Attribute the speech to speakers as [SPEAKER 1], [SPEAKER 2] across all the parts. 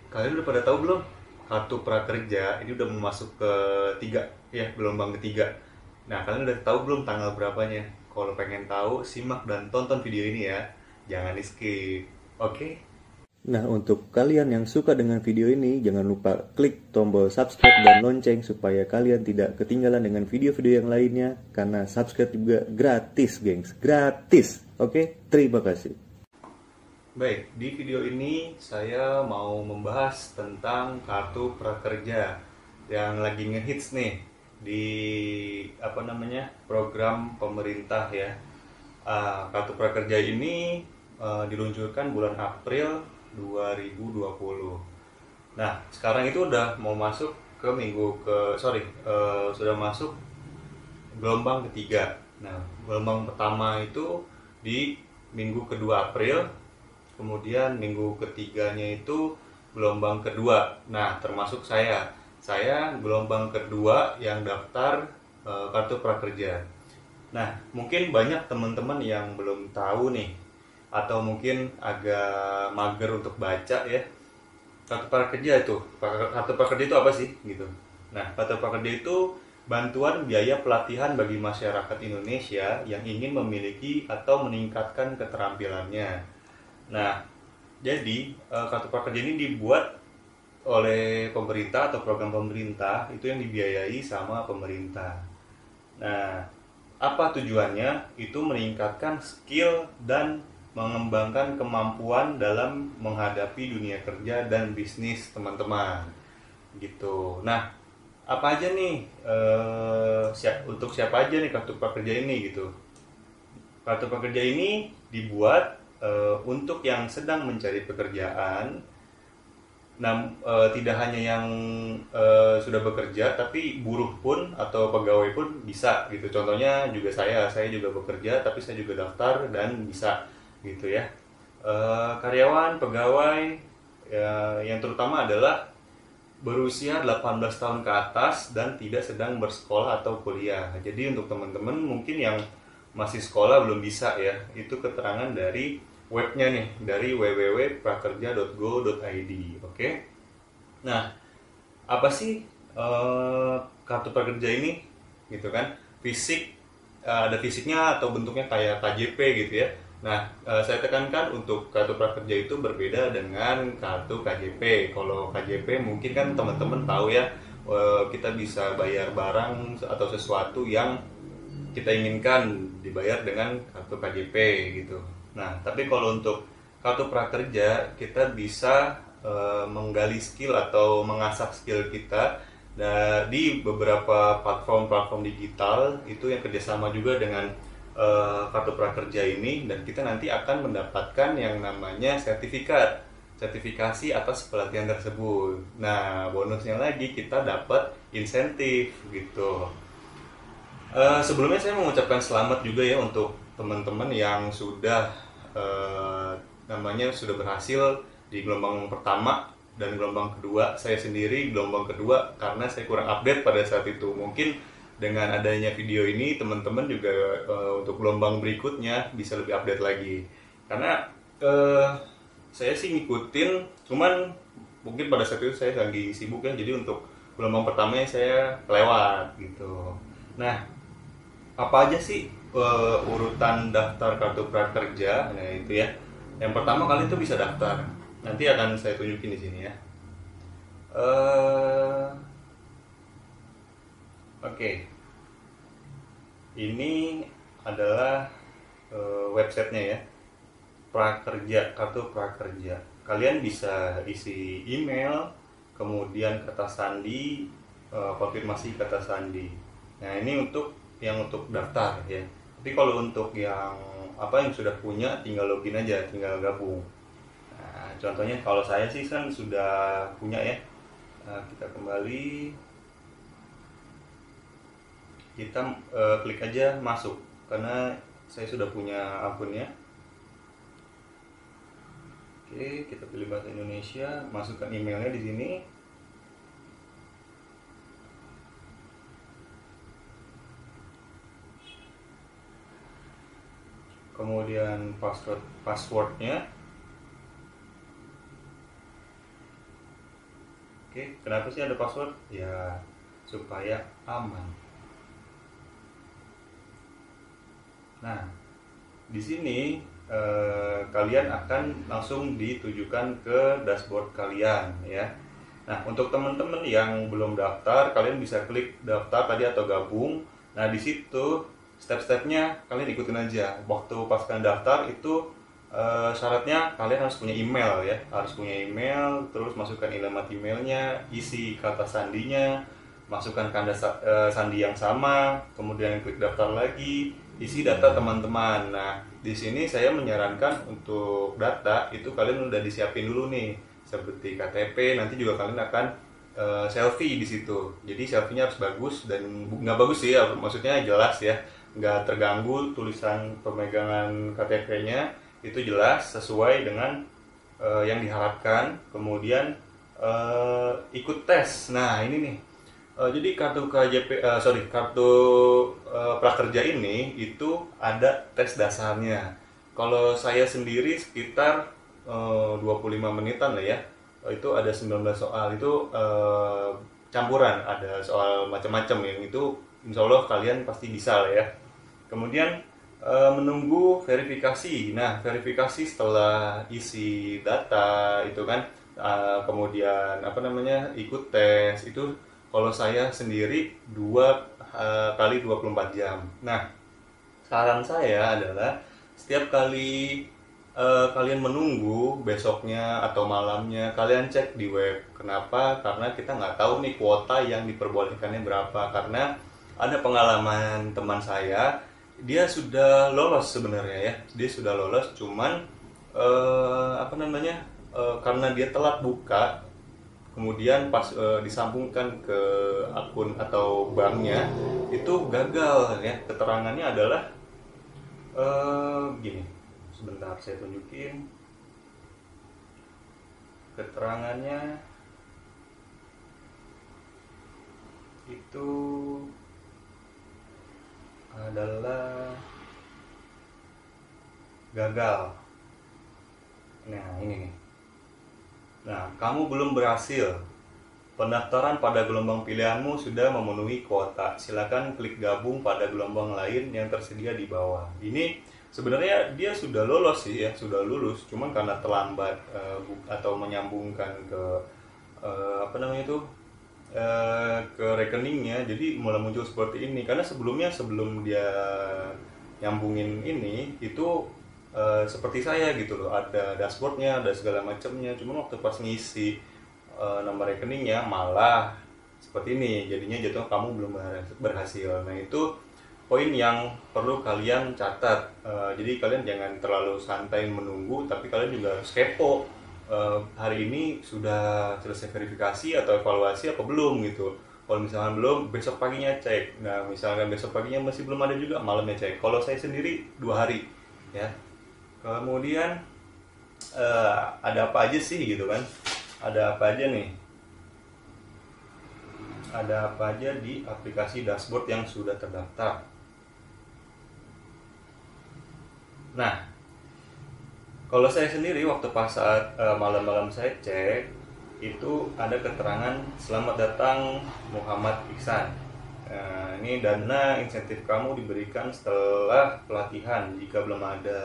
[SPEAKER 1] Kalian udah pada tahu belum? Kartu prakerja ini udah masuk ke tiga, ya, gelombang ketiga. Nah, kalian udah tahu belum tanggal berapanya? Kalau pengen tahu, simak dan tonton video ini ya. Jangan di skip. Oke? Nah, untuk kalian yang suka dengan video ini, jangan lupa klik tombol subscribe dan lonceng supaya kalian tidak ketinggalan dengan video-video yang lainnya. Karena subscribe juga gratis, gengs. Gratis. Oke? Terima kasih. Baik, di video ini saya mau membahas tentang kartu prakerja yang lagi ngehits nih di program pemerintah ya. Kartu prakerja ini diluncurkan bulan April 2020. Nah, sekarang itu udah mau masuk ke sudah masuk gelombang ketiga. Nah, gelombang pertama itu di minggu kedua April, kemudian minggu ketiganya itu gelombang kedua. Nah, termasuk saya gelombang kedua yang daftar kartu prakerja. Nah, mungkin banyak teman-teman yang belum tahu nih, atau mungkin agak mager untuk baca ya. Kartu prakerja itu apa sih gitu? Nah, kartu prakerja itu bantuan biaya pelatihan bagi masyarakat Indonesia yang ingin memiliki atau meningkatkan keterampilannya. Nah, jadi kartu prakerja ini dibuat oleh pemerintah atau program pemerintah itu yang dibiayai sama pemerintah. Nah, apa tujuannya? Itu meningkatkan skill dan mengembangkan kemampuan dalam menghadapi dunia kerja dan bisnis teman-teman. Gitu. Nah, apa aja nih untuk siapa aja nih kartu prakerja ini gitu? Kartu prakerja ini dibuat untuk yang sedang mencari pekerjaan. Nah, tidak hanya yang sudah bekerja, tapi buruh pun atau pegawai pun bisa gitu. Contohnya juga saya juga bekerja, tapi saya juga daftar dan bisa gitu ya. Karyawan, pegawai, ya, yang terutama adalah berusia 18 tahun ke atas dan tidak sedang bersekolah atau kuliah. Jadi untuk teman-teman mungkin yang masih sekolah belum bisa ya, itu keterangan dari webnya nih, dari www.prakerja.go.id. Oke. Nah, apa sih kartu prakerja ini? Gitu kan? Fisik, ada fisiknya atau bentuknya kayak KJP gitu ya. Nah, saya tekankan untuk kartu prakerja itu berbeda dengan kartu KJP. Kalau KJP mungkin kan teman-teman tahu ya, kita bisa bayar barang atau sesuatu yang kita inginkan dibayar dengan kartu KJP gitu. Nah, tapi kalau untuk kartu prakerja kita bisa menggali skill atau mengasah skill kita di beberapa platform-platform digital itu yang kerjasama juga dengan kartu prakerja ini, dan kita nanti akan mendapatkan yang namanya sertifikasi atas pelatihan tersebut. Nah, bonusnya lagi kita dapat insentif gitu. Sebelumnya saya mengucapkan selamat juga ya untuk teman-teman yang sudah namanya sudah berhasil di gelombang pertama dan gelombang kedua. Saya sendiri gelombang kedua karena saya kurang update pada saat itu. Mungkin dengan adanya video ini teman-teman juga untuk gelombang berikutnya bisa lebih update lagi. Karena eh, saya sih ngikutin, cuman mungkin pada saat itu saya lagi sibuk ya. Jadi untuk gelombang pertamanya saya kelewat gitu. Nah, apa aja sih urutan daftar kartu prakerja? Nah, itu ya. Yang pertama kalian tuh bisa daftar. Nanti akan saya tunjukin di sini ya. eh Oke, ini adalah websitenya ya. Prakerja, kartu prakerja. Kalian bisa isi email, kemudian kata sandi, konfirmasi kata sandi. Nah, ini untuk daftar ya. Tapi kalau untuk yang sudah punya, tinggal login aja, tinggal gabung. Nah, contohnya kalau saya sih kan sudah punya ya. Nah, kita kembali, kita klik aja masuk karena saya sudah punya akunnya. Oke, kita pilih bahasa Indonesia, masukkan emailnya di sini. Kemudian passwordnya. Oke, kenapa sih ada password? Ya, supaya aman. Nah, di sini kalian akan langsung ditujukan ke dashboard kalian ya. Nah, untuk teman-teman yang belum daftar, kalian bisa klik daftar tadi atau gabung. Nah, di situ step-stepnya kalian ikutin aja. Waktu pas kalian daftar itu syaratnya kalian harus punya email ya, harus punya email, terus masukkan alamat emailnya, isi kata sandinya, masukkan kanda sandi yang sama, kemudian klik daftar lagi, isi data teman-teman. Nah, di sini saya menyarankan untuk data itu kalian udah disiapin dulu nih, seperti KTP. Nanti juga kalian akan selfie di situ. Jadi selfie-nya harus bagus dan nggak bagus sih, maksudnya jelas ya, nggak terganggu tulisan pemegangan KTP-nya, itu jelas sesuai dengan yang diharapkan. Kemudian ikut tes. Nah ini nih, jadi kartu KJP, kartu prakerja ini itu ada tes dasarnya. Kalau saya sendiri sekitar 25 menitan lah ya. Itu ada 19 soal, itu campuran, ada soal macam-macam yang itu insya Allah kalian pasti bisa lah ya. Kemudian menunggu verifikasi. Nah, verifikasi setelah isi data itu kan, kemudian apa namanya, ikut tes itu, kalau saya sendiri 2 kali 24 jam. Nah, saran saya adalah setiap kali kalian menunggu besoknya atau malamnya, kalian cek di web. Kenapa? Karena kita nggak tahu nih kuota yang diperbolehkannya berapa. Karena ada pengalaman teman saya, dia sudah lolos sebenarnya ya, dia sudah lolos, cuman apa namanya, karena dia telat buka, kemudian pas disambungkan ke akun atau banknya itu gagal ya. Keterangannya adalah gini, sebentar saya tunjukin keterangannya. Itu adalah gagal. Nah ini nih, nah kamu belum berhasil. Pendaftaran pada gelombang pilihanmu sudah memenuhi kuota. Silakan klik gabung pada gelombang lain yang tersedia di bawah. Ini sebenarnya dia sudah lolos sih ya, sudah lulus. Cuman karena terlambat atau menyambungkan ke apa namanya itu, ke rekeningnya, jadi mulai muncul seperti ini. Karena sebelumnya, sebelum dia nyambungin ini itu seperti saya gitu loh, ada dashboardnya, ada segala macamnya. Cuma waktu pas ngisi nomor rekeningnya malah seperti ini, jadinya jatuh kamu belum berhasil. Nah itu poin yang perlu kalian catat. Jadi kalian jangan terlalu santai menunggu, tapi kalian juga harus kepo, hari ini sudah selesai verifikasi atau evaluasi apa belum gitu. Kalau misalkan belum, besok paginya cek. Nah misalkan besok paginya masih belum ada juga, malamnya cek. Kalau saya sendiri 2 hari ya. Kemudian ada apa aja sih gitu kan, ada apa aja nih, ada apa aja di aplikasi dashboard yang sudah terdaftar. Nah, kalau saya sendiri waktu pas saat malam-malam saya cek, itu ada keterangan selamat datang Muhammad Iksan. Ini dana insentif kamu diberikan setelah pelatihan. Jika belum ada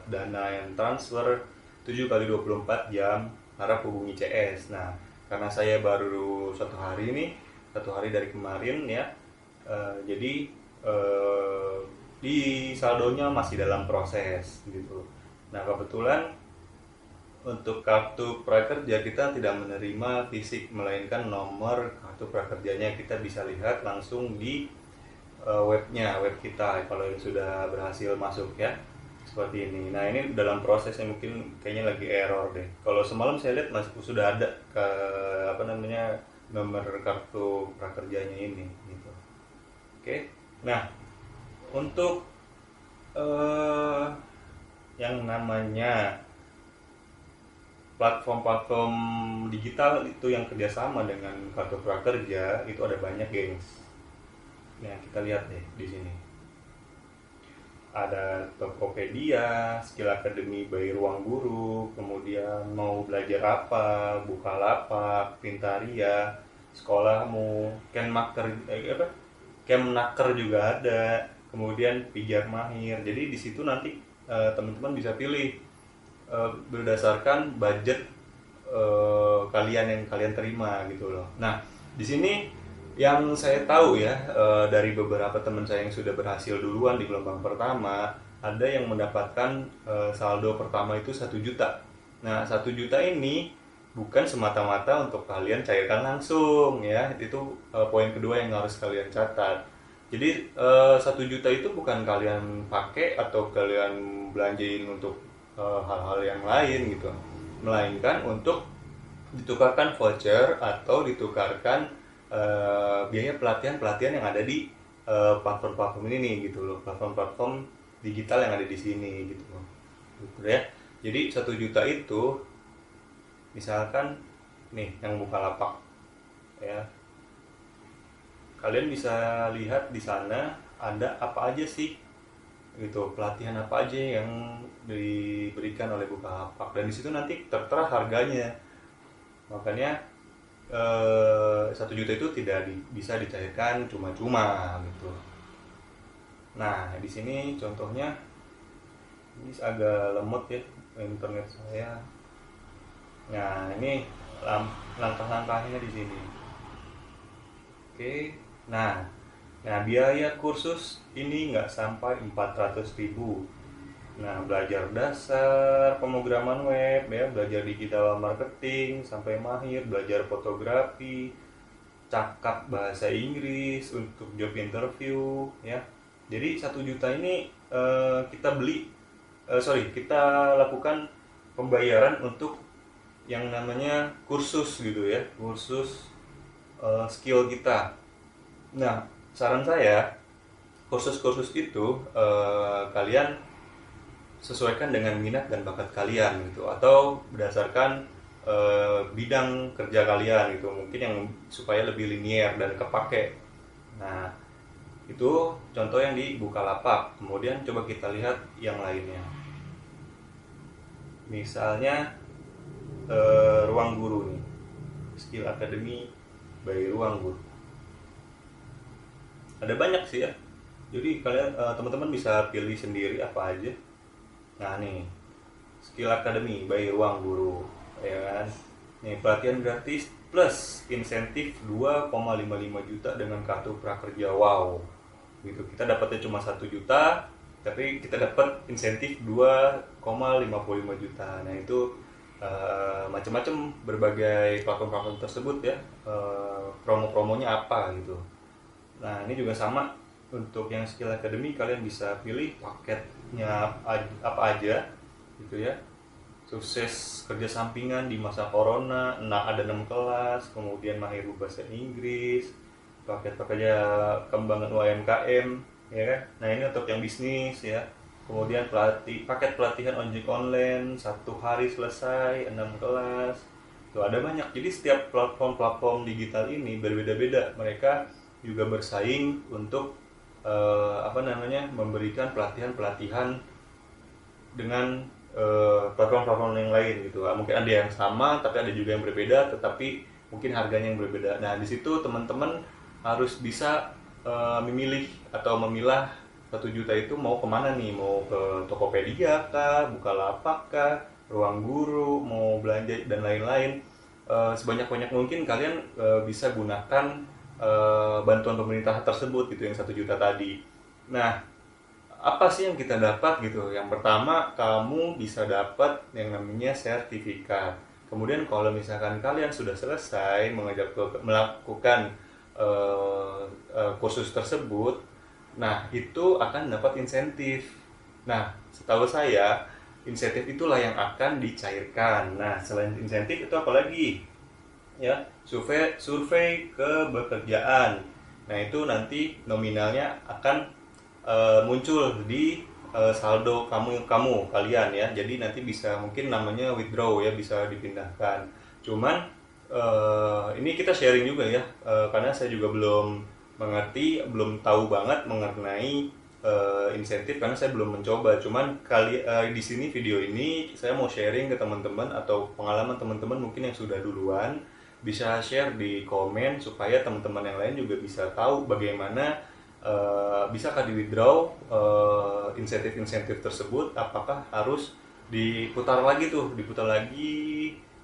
[SPEAKER 1] dana yang transfer 7 kali 24 jam, harap hubungi CS. Nah, karena saya baru 1 hari nih, 1 hari dari kemarin ya, jadi di saldonya masih dalam proses gitu. Nah, kebetulan untuk kartu prakerja kita tidak menerima fisik, melainkan nomor kartu prakerjanya kita bisa lihat langsung di webnya, web kita kalau yang sudah berhasil masuk ya, seperti ini. Nah ini dalam prosesnya, mungkin kayaknya lagi error deh. Kalau semalam saya lihat masih sudah ada ke apa namanya, nomor kartu prakerjanya ini gitu. Oke, nah untuk yang namanya platform-platform digital itu yang kerjasama dengan kartu prakerja itu ada banyak, gengs. Nah kita lihat deh di sini. ada Tokopedia, Skill Academy by Ruang Guru, kemudian mau belajar apa, Bukalapak, Pintaria, Sekolahmu, Kemnaker juga ada, kemudian Pijar Mahir. Jadi di situ nanti teman-teman bisa pilih berdasarkan budget kalian yang kalian terima gitu loh. Nah, di sini yang saya tahu ya dari beberapa teman saya yang sudah berhasil duluan di gelombang pertama, ada yang mendapatkan saldo pertama itu 1 juta. Nah, 1 juta ini bukan semata-mata untuk kalian cairkan langsung ya. Itu poin kedua yang harus kalian catat. Jadi 1 juta itu bukan kalian pakai atau kalian belanjain untuk hal-hal yang lain gitu, melainkan untuk ditukarkan voucher atau ditukarkan biaya pelatihan-pelatihan yang ada di platform-platform ini nih gitu loh, platform-platform digital yang ada di sini gitu loh, gitu ya. Jadi 1 juta itu misalkan nih yang Bukalapak ya, kalian bisa lihat di sana ada apa aja sih gitu, pelatihan apa aja yang diberikan oleh Bukalapak, dan di situ nanti tertera harganya. Makanya 1 juta itu tidak bisa dicairkan cuma-cuma gitu. Nah, di sini contohnya ini agak lemot ya internet saya. Nah, ini langkah-langkahnya di sini. Oke. Nah, biaya kursus ini nggak sampai 400.000. Nah, belajar dasar pemrograman web ya, belajar digital marketing sampai mahir, belajar fotografi, cakap bahasa Inggris untuk job interview ya. Jadi 1 juta ini kita lakukan pembayaran untuk yang namanya kursus gitu ya, kursus skill kita. Nah, saran saya kursus-kursus itu kalian sesuaikan dengan minat dan bakat kalian gitu, atau berdasarkan bidang kerja kalian gitu, mungkin yang supaya lebih linier dan kepake. Nah, itu contoh yang di Bukalapak. Kemudian coba kita lihat yang lainnya, misalnya Ruang Guru nih, Skill Academy by Ruang Guru. Ada banyak sih ya, jadi kalian teman-teman bisa pilih sendiri apa aja. Nah nih, Skill Academy by Ruang Guru ya kan. Nih, pelatihan gratis plus insentif 2,55 juta dengan kartu prakerja. Wow gitu, kita dapatnya cuma 1 juta tapi kita dapat insentif 2,55 juta. Nah itu macam-macam berbagai platform-platform tersebut ya, promo-promonya apa gitu. Nah ini juga sama untuk yang Skill Academy, kalian bisa pilih paketnya apa aja gitu ya. Sukses kerja sampingan di masa corona, nah ada 6 kelas, kemudian mahir bahasa Inggris, paket pekerja kembangan UMKM ya kan. Nah ini untuk yang bisnis ya. Kemudian paket pelatihan ojek online 1 hari selesai 6 kelas. Tuh ada banyak. Jadi setiap platform-platform digital ini berbeda-beda. Mereka juga bersaing untuk memberikan pelatihan-pelatihan dengan platform-platform yang lain gitu. Mungkin ada yang sama tapi ada juga yang berbeda, tetapi mungkin harganya yang berbeda. Nah di situ teman-teman harus bisa memilih atau memilah 1 juta itu mau kemana nih, mau ke Tokopedia kah, Bukalapak kah, Ruang Guru, mau belanja dan lain-lain. Sebanyak-banyak mungkin kalian bisa gunakan bantuan pemerintah tersebut gitu, yang 1 juta tadi. Nah, apa sih yang kita dapat gitu? Yang pertama, kamu bisa dapat yang namanya sertifikat. Kemudian kalau misalkan kalian sudah selesai melakukan kursus tersebut, nah itu akan dapat insentif. Nah, setahu saya insentif itulah yang akan dicairkan. Nah, selain insentif itu apa lagi? Ya, survei kebekerjaan. Nah, itu nanti nominalnya akan muncul di saldo kalian ya. Jadi nanti bisa mungkin namanya withdraw ya, bisa dipindahkan. Cuman ini kita sharing juga ya, karena saya juga belum mengerti, belum tahu banget mengenai insentif karena saya belum mencoba. Cuman di sini video ini saya mau sharing ke teman-teman atau pengalaman teman-teman mungkin yang sudah duluan, bisa share di komen supaya teman-teman yang lain juga bisa tahu bagaimana bisakah di withdraw insentif-insentif tersebut, apakah harus diputar lagi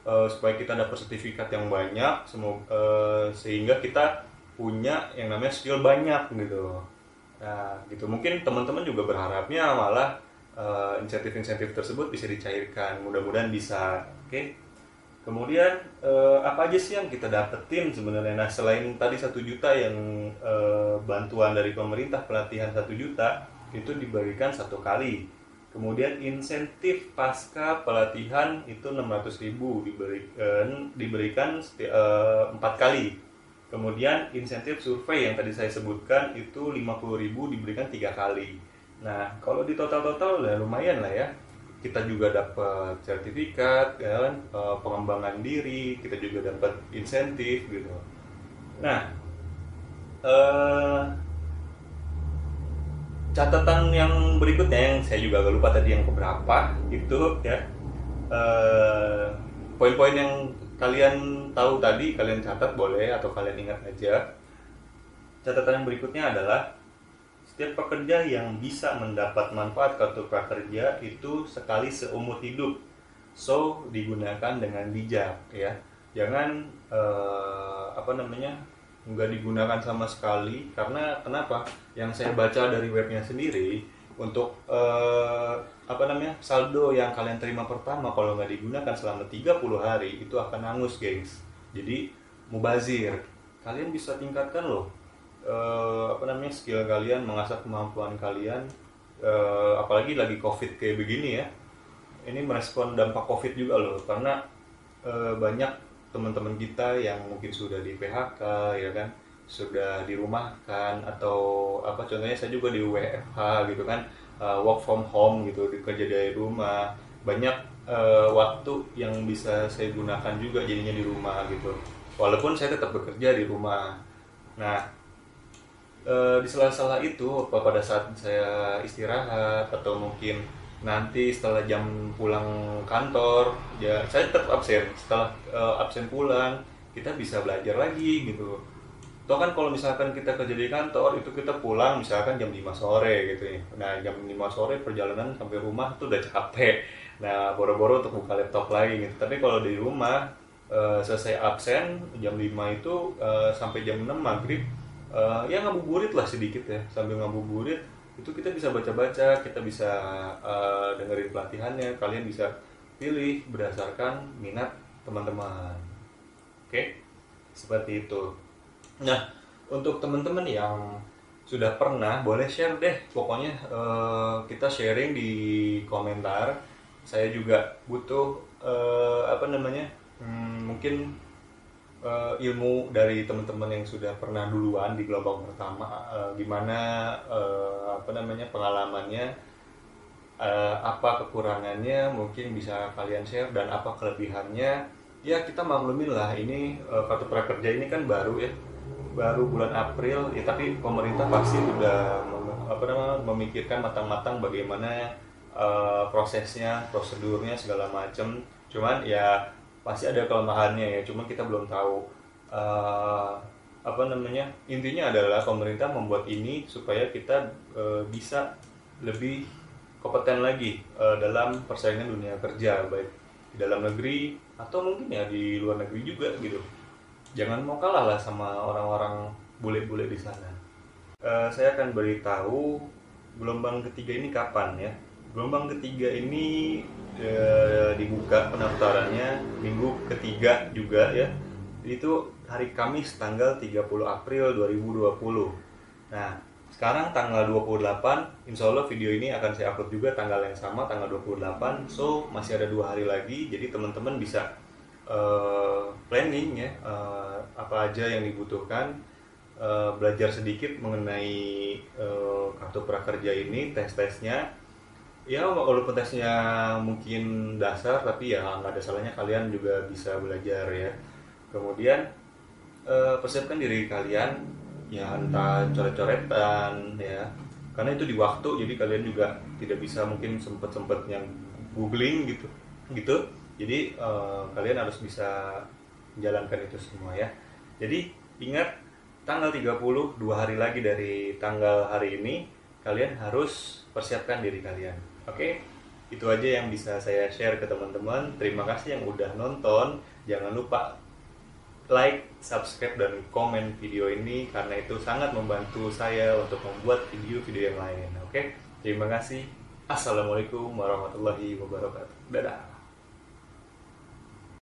[SPEAKER 1] supaya kita dapat sertifikat yang banyak, sehingga kita punya yang namanya skill banyak gitu. Nah, gitu mungkin teman-teman juga berharapnya malah insentif-insentif tersebut bisa dicairkan. Mudah-mudahan bisa. Oke. Kemudian apa aja sih yang kita dapetin sebenarnya? Nah, selain tadi 1 juta yang bantuan dari pemerintah pelatihan 1 juta itu diberikan 1 kali. Kemudian insentif pasca pelatihan itu 600.000 diberikan 4 kali. Kemudian insentif survei yang tadi saya sebutkan itu 50.000 diberikan 3 kali. Nah, kalau di total-total ya lumayan lah ya. Kita juga dapat sertifikat, ya kan, pengembangan diri, kita juga dapat insentif gitu. Nah, eh, catatan yang berikutnya yang saya juga agak lupa tadi yang keberapa itu ya, eh, poin-poin yang kalian tahu tadi kalian catat boleh atau kalian ingat aja. Catatan yang berikutnya adalah setiap pekerja yang bisa mendapat manfaat kartu prakerja itu sekali seumur hidup, so digunakan dengan bijak ya. Jangan nggak digunakan sama sekali. Karena kenapa? Yang saya baca dari webnya sendiri, untuk saldo yang kalian terima pertama kalau nggak digunakan selama 30 hari itu akan hangus, gengs. Jadi mubazir. Kalian bisa tingkatkan loh skill kalian, mengasah kemampuan kalian, apalagi lagi covid kayak begini ya. Ini merespon dampak covid juga loh, karena banyak teman-teman kita yang mungkin sudah di PHK ya kan, sudah dirumahkan, atau contohnya saya juga di WFH gitu kan, work from home gitu, kerja dari rumah. Banyak waktu yang bisa saya gunakan juga jadinya di rumah gitu, walaupun saya tetap bekerja di rumah. Nah, di sela-sela itu pada saat saya istirahat atau mungkin nanti setelah jam pulang kantor ya saya tetap absen. Setelah absen pulang kita bisa belajar lagi gitu. Toh kan kalau misalkan kita kerja di kantor itu kita pulang misalkan jam 5 sore gitu ya. Nah, jam 5 sore perjalanan sampai rumah tuh udah capek. Nah, boro-boro untuk buka laptop lagi gitu. Tapi kalau di rumah selesai absen jam 5 itu sampai jam 6 maghrib, ya ngabuburit lah sedikit ya. Sambil ngabuburit itu kita bisa baca-baca, kita bisa dengerin pelatihannya. Kalian bisa pilih berdasarkan minat teman-teman. Oke, seperti itu. Nah, untuk teman-teman yang sudah pernah, boleh share deh. Pokoknya kita sharing di komentar. Saya juga butuh mungkin ilmu dari teman-teman yang sudah pernah duluan di gelombang pertama, gimana pengalamannya, apa kekurangannya mungkin bisa kalian share, dan apa kelebihannya. Ya kita maklumin lah, ini kartu prakerja ini kan baru ya, baru bulan April ya, tapi pemerintah pasti udah memikirkan matang-matang bagaimana prosesnya, prosedurnya segala macam. Cuman ya pasti ada kelemahannya ya, cuman kita belum tahu. Intinya adalah pemerintah membuat ini supaya kita bisa lebih kompeten lagi dalam persaingan dunia kerja, baik di dalam negeri atau mungkin ya di luar negeri juga gitu. Jangan mau kalah lah sama orang-orang bule-bule di sana. Saya akan beritahu gelombang ketiga ini kapan ya. Gelombang ketiga ini dibuka pendaftarannya minggu ketiga juga ya. Itu hari Kamis tanggal 30 April 2020. Nah, sekarang tanggal 28, insya Allah video ini akan saya upload juga tanggal yang sama, tanggal 28. So, masih ada 2 hari lagi, jadi teman-teman bisa planning ya, apa aja yang dibutuhkan, belajar sedikit mengenai kartu prakerja ini, tes-tesnya. Ya walaupun tesnya mungkin dasar, tapi ya nggak ada salahnya kalian juga bisa belajar ya. Kemudian persiapkan diri kalian ya, entah coret-coretan ya, karena itu di waktu, jadi kalian juga tidak bisa mungkin sempet yang googling gitu gitu. Jadi kalian harus bisa menjalankan itu semua ya. Jadi ingat, tanggal 30, 2 hari lagi dari tanggal hari ini, kalian harus persiapkan diri kalian. Oke, itu aja yang bisa saya share ke teman-teman. Terima kasih yang udah nonton. Jangan lupa like, subscribe, dan komen video ini karena itu sangat membantu saya untuk membuat video-video yang lain. Oke, terima kasih. Assalamualaikum warahmatullahi wabarakatuh. Dadah.